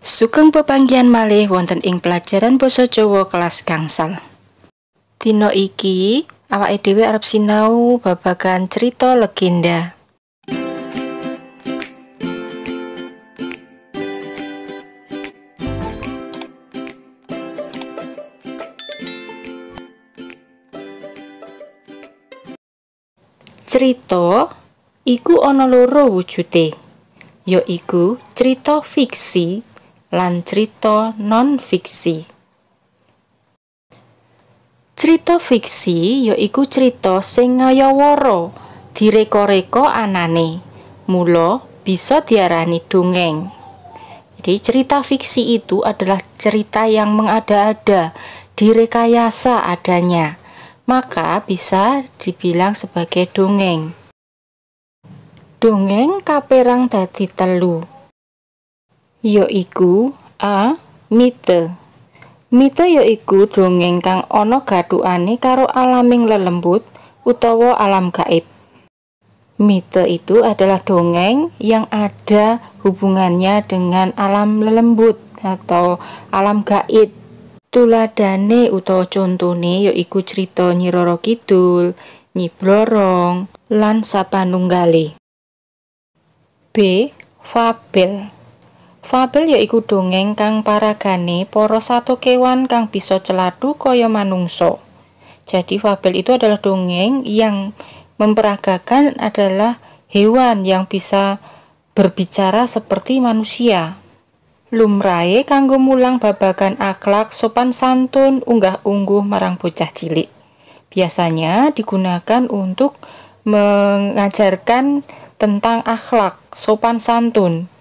Sugeng pepanggihan malih wonten ing pelajaran basa Jawa kelas gangsal. Dina iki awake dhewe arep sinau babagan crita legenda. Crita iku ana loro wujude, yaiku crita fiksi lan crita non-fiksi. Crita fiksi yaiku crita sing ngayawara, direka-reka anane, mula bisa diarani dongeng. Jadi cerita fiksi itu adalah cerita yang mengada-ada, direkayasa adanya, maka bisa dibilang sebagai dongeng. Dongeng kaperang dadi telu, yaiku A. Mite. Mite yaiku dongeng kang ana gathukane karo alaming lelembut utawa alam gaib. Mite itu adalah dongeng yang ada hubungannya dengan alam lelembut atau alam gaib. Tuladane utawa contone yaiku crita Nyi Roro Kidul, Nyi Blorong, lan sapanunggale. B. Fabel. Fabel yaiku dongeng kang paragane para sato kewan kang bisa celathu kaya manungsa. Jadi fabel itu adalah dongeng yang memperagakan adalah hewan yang bisa berbicara seperti manusia. Lumrahe kanggo mulang babagan akhlak sopan santun unggah-ungguh marang bocah cilik. Biasanya digunakan untuk mengajarkan tentang akhlak, sopan santun,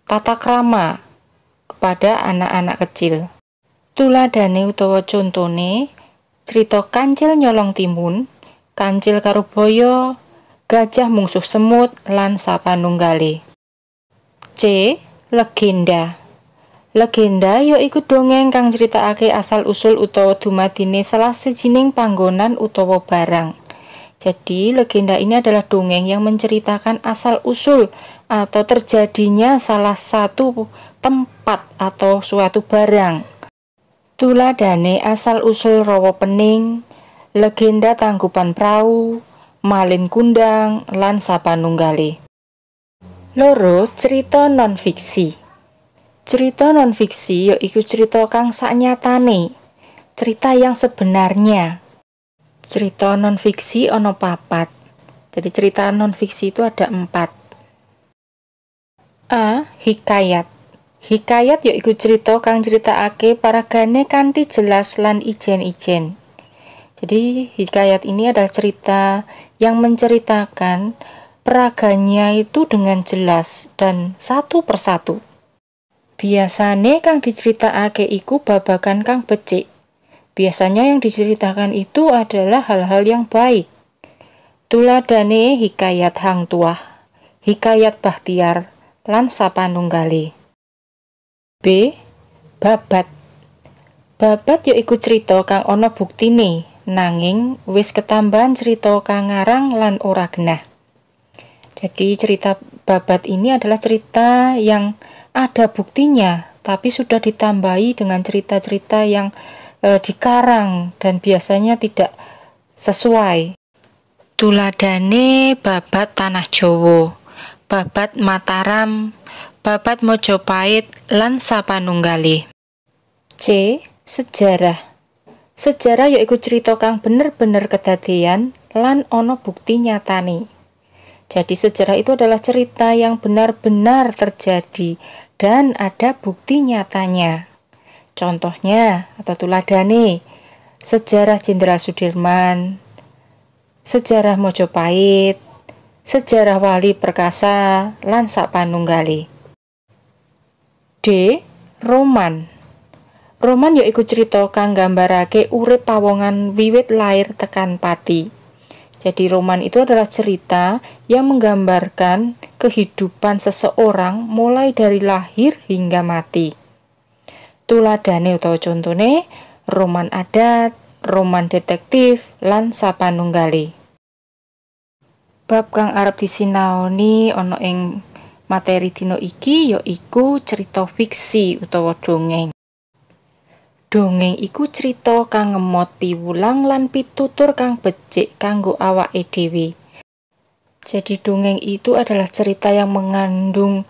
tata krama kepada anak-anak kecil. Tuladane utawa contone cerita Kancil Nyolong Timun, Kancil karo Boyo, Gajah Mungsuh Semut, lan sapanunggale. C. Legenda. Legenda yaiku dongeng kang critakake asal-usul utawa dumadine salah sejining panggonan utawa barang. Jadi, legenda ini adalah dongeng yang menceritakan asal-usul atau terjadinya salah satu tempat atau suatu barang. Tuladane asal-usul Rawa Pening, legenda Tangkuban Prau, Malin Kundang, lan sapanunggale. Loro, cerita non-fiksi. Cerita non-fiksi yaiku cerita kang saknyatane, cerita yang sebenarnya. Cerita non-fiksi ono 4. Jadi cerita non-fiksi itu ada 4. A. Hikayat. Hikayat yaiku cerita kang critakake paragane kanthi jelas lan ijen-ijen. Jadi hikayat ini adalah cerita yang menceritakan peraganya itu dengan jelas dan satu persatu. Biasane kang diceritakake iku babagan kang becik. Biasanya yang diceritakan itu adalah hal-hal yang baik. Tuladane hikayat Hang Tuah, hikayat Bahtiar, lan sapanunggale. B. Babat. Babat yaiku cerita kang ana buktine, nanging wis ketambahan cerita kang ngarang lan ora genah. Jadi cerita babat ini adalah cerita yang ada buktinya, tapi sudah ditambahi dengan cerita-cerita yang dikarang dan biasanya tidak sesuai. Tuladane babat Tanah Jawa, babat Mataram, babat Mojopait, lan sapanunggale. C. Sejarah. Sejarah yaiku cerita kang bener-bener kedadean lan ana bukti nyatane. Jadi sejarah itu adalah cerita yang benar-benar terjadi dan ada bukti nyatanya. Contohnya atau tuladane sejarah Jenderal Sudirman, sejarah Mojopait, sejarah Wali Perkasa, lan sapanunggale. D. Roman. Roman yaiku cerita kang nggambarake urip pawongan wiwit lair tekan pati. Jadi roman itu adalah cerita yang menggambarkan kehidupan seseorang mulai dari lahir hingga mati. Tuladane utawa contone roman adat, roman detektif, lan sapanunggale. Bab kang arep disinaoni ana ing Materi dina iki yaiku cerita fiksi utawa dongeng. Dongeng iku cerita kang ngemot piwulang lan pitutur kang becik kanggo awake dhewe. Jadi dongeng itu adalah cerita yang mengandung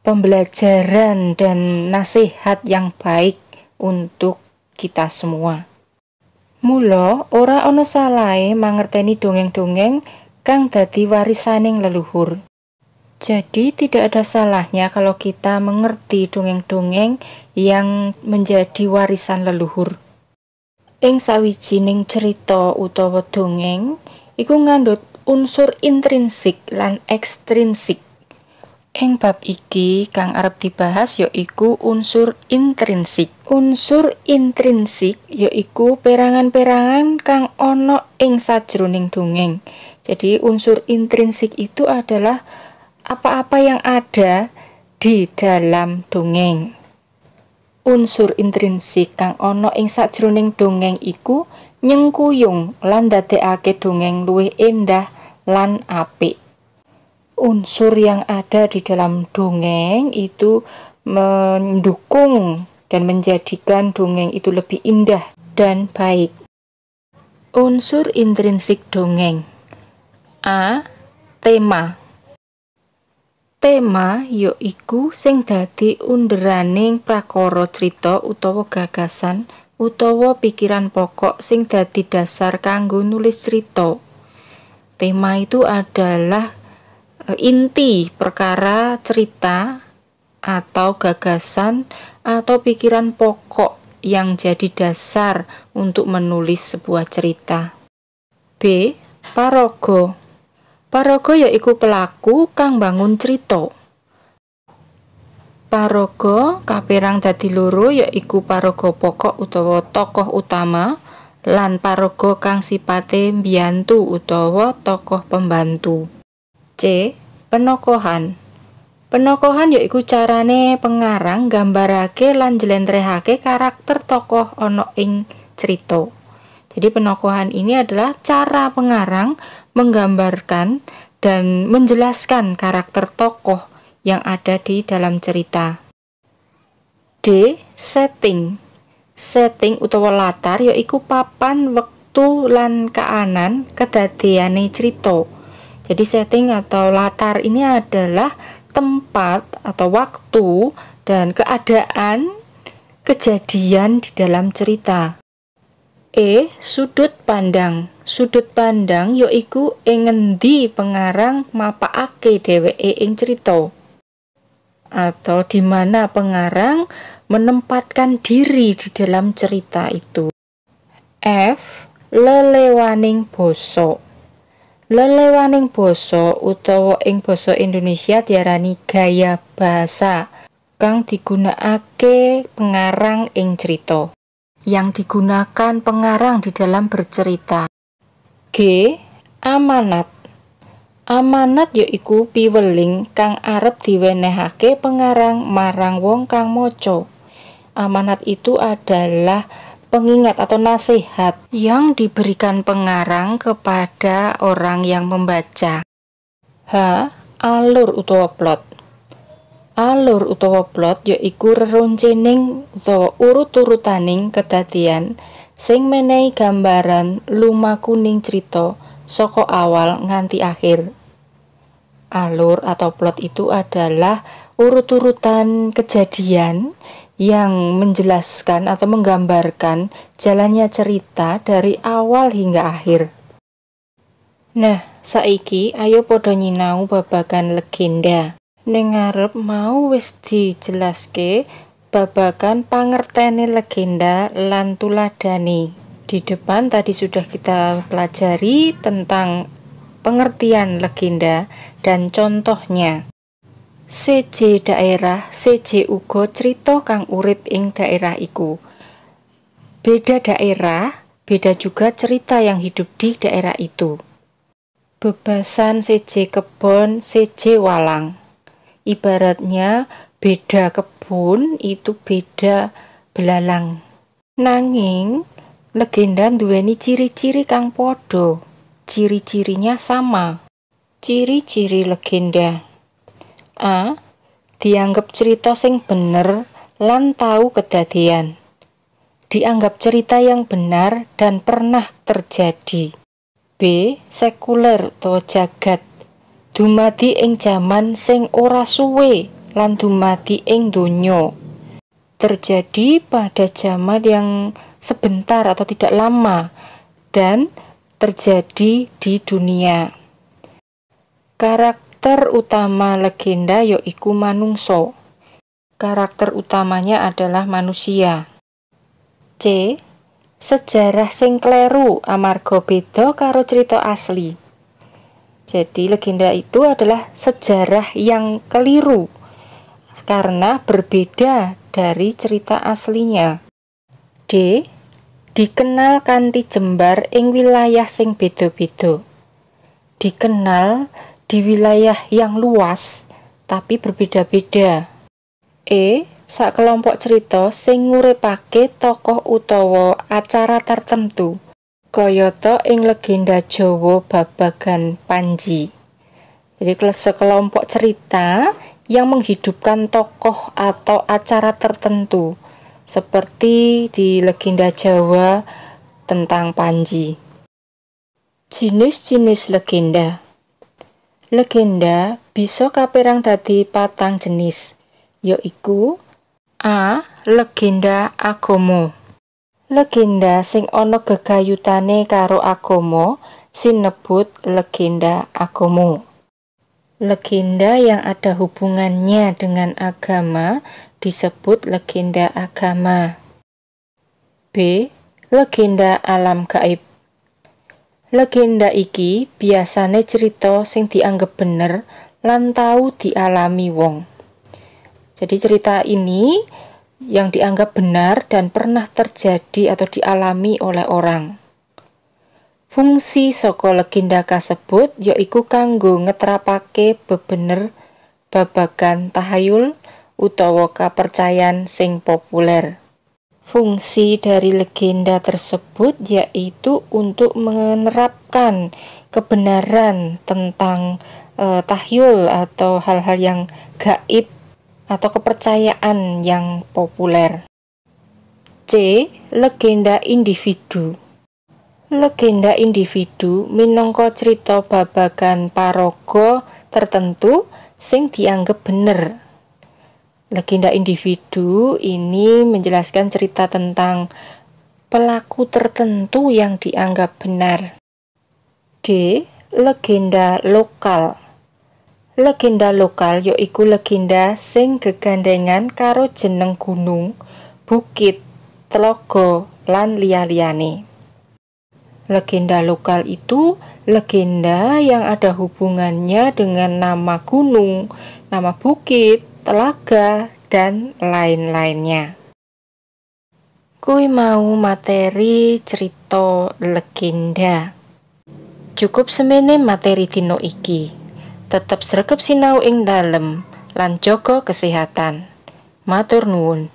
pembelajaran dan nasihat yang baik untuk kita semua. Mula ora ana salahe mangerteni dongeng-dongeng kang dadi warisaning leluhur. Jadi tidak ada salahnya kalau kita mengerti dongeng-dongeng yang menjadi warisan leluhur. Ing sawijining cerita utawa dongeng iku ngandhut unsur intrinsik lan ekstrinsik. Ing bab iki kang arep dibahas yaiku unsur intrinsik. Unsur intrinsik yaiku perangan-perangan kang ana ing sajroning dongeng. Jadi unsur intrinsik itu adalah apa-apa yang ada di dalam dongeng. Unsur intrinsik kang ana ing sajroning dongeng iku nyengkuyung lan ndadekake dongeng luwih endah lan apik. Unsur yang ada di dalam dongeng itu mendukung dan menjadikan dongeng itu lebih indah dan baik. Unsur intrinsik dongeng. A. Tema. Tema yaiku sing dadi underaning prakara crita utawa gagasan utawa pikiran pokok sing dadi dasar kanggo nulis crita. Tema itu adalah inti perkara cerita atau gagasan atau pikiran pokok yang jadi dasar untuk menulis sebuah cerita. B. Paraga. Paraga yaiku pelaku kang bangun cerita. Paraga kapérang dadi loro yaiku paraga pokok utawa tokoh utama lan paraga kang sipate mbiyantu utawa tokoh pembantu. C. Penokohan. Penokohan yaiku carane pengarang nggambarake lan njlentrehake karakter tokoh ana ing cerita. Jadi penokohan ini adalah cara pengarang menggambarkan dan menjelaskan karakter tokoh yang ada di dalam cerita. D. Setting. Setting utawa latar yaiku papan, wektu lan kaanan kedadeyane cerita. Jadi setting atau latar ini adalah tempat atau waktu dan keadaan kejadian di dalam cerita. E. Sudut pandang. Sudut pandang yaiku ing ngendi pengarang mapakake dheweke ing cerita atau di mana pengarang menempatkan diri di dalam cerita itu. F. Lelewaning basa. Lelewaning basa utawa ing basa Indonesia diarani gaya bahasa kang digunakake pengarang ing cerita. Yang digunakan pengarang di dalam bercerita. G. Amanat. Amanat yaiku piweling kang arep diwenehake pengarang marang wong kang maca. Amanat itu adalah pengingat atau nasihat yang diberikan pengarang kepada orang yang membaca. H. Alur utawa plot. Alur utawa plot yaiku reroncening utawa urut-urutaning kedadian sing menehi gambaran lumakuning cerita saka awal nganti akhir. Alur atau plot itu adalah urut-urutan kejadian yang menjelaskan atau menggambarkan jalannya cerita dari awal hingga akhir. Nah, saiki ayo padha nyinau babagan legenda. Ning ngarep mau wis dijelaske babagan pangertene legenda lan tuladane. Di depan tadi sudah kita pelajari tentang pengertian legenda dan contohnya. CJ daerah, CJ uga cerita kang urip ing daerah iku. Beda daerah, beda juga cerita yang hidup di daerah itu. Bebasan CJ kebon, CJ walang. Ibaratnya beda kebun itu beda belalang. Nanging legenda duweni ciri-ciri kang padha. Ciri-cirinya sama. Ciri-ciri legenda. A. Dianggep cerita sing bener lan tau kedadean. Dianggap cerita yang benar dan pernah terjadi. B. Sekuler utawa jagat. Dumadi ing jaman sing ora suwe lan dumadi ing donya. Terjadi pada zaman yang sebentar atau tidak lama dan terjadi di dunia. Karakter utama legenda yaiku manungso. Karakter utamanya adalah manusia. C. Sejarah sing kleru amarga beda karo cerita asli. Jadi legenda itu adalah sejarah yang keliru karena berbeda dari cerita aslinya. D. Dikenal kanthi jembar ing wilayah sing beda-beda. Dikenal di wilayah yang luas tapi berbeda-beda. E. Sakelompok cerita sing nguripake tokoh utawa acara tertentu, kayata ing legenda Jawa babagan Panji. Jadi sekelompok cerita yang menghidupkan tokoh atau acara tertentu, seperti di legenda Jawa tentang Panji. Jenis-jenis legenda. Legenda bisa kapérang dadi 4 jenis, yaiku A. Legenda agama. Legenda sing ana gegayutane karo agama sinebut legenda agama. Legenda yang ada hubungannya dengan agama disebut legenda agama. B. Legenda alam gaib. Legenda iki biasane cerita sing dianggep bener lan tau dialami wong. Jadi cerita ini yang dianggap benar dan pernah terjadi atau dialami oleh orang. Fungsi saka legenda kasebut yaiku kanggo ngetrapake bebener babagan tahayul utawa kapercayan sing populer. Fungsi dari legenda tersebut yaitu untuk menerapkan kebenaran tentang tahyul atau hal-hal yang gaib atau kepercayaan yang populer. C. Legenda individu. Legenda individu minangka cerita babagan paraga tertentu sing dianggep bener. Legenda individu ini menjelaskan cerita tentang pelaku tertentu yang dianggap benar. D. Legenda lokal. Legenda lokal yaiku legenda sing gegandengan karo jeneng gunung, bukit, telaga, lan liya-liyane. Legenda lokal itu legenda yang ada hubungannya dengan nama gunung, nama bukit, telaga, dan lain-lainnya. Kuwi mau materi cerita legenda. Cukup semene materi dino iki. Tetep sregep sinau ing dalem lan jaga kesehatan. Matur nuwun.